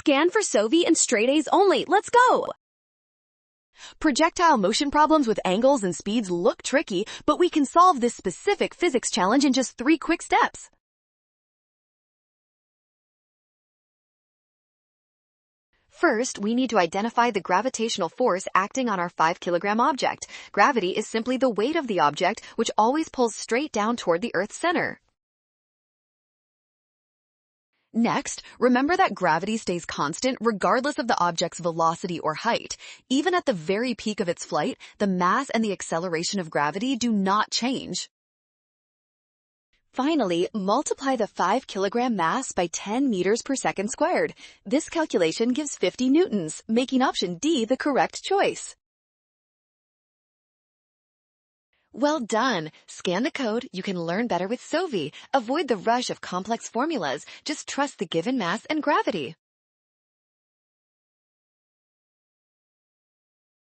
Scan for Sovi and straight A's only. Let's go! Projectile motion problems with angles and speeds look tricky, but we can solve this specific physics challenge in just 3 quick steps. First, we need to identify the gravitational force acting on our 5-kilogram object. Gravity is simply the weight of the object, which always pulls straight down toward the Earth's center. Next, remember that gravity stays constant regardless of the object's velocity or height. Even at the very peak of its flight, the mass and the acceleration of gravity do not change. Finally, multiply the 5-kilogram mass by 10 meters per second squared. This calculation gives 50 newtons, making option D the correct choice. Well done! Scan the code. You can learn better with Sovi. Avoid the rush of complex formulas. Just trust the given mass and gravity.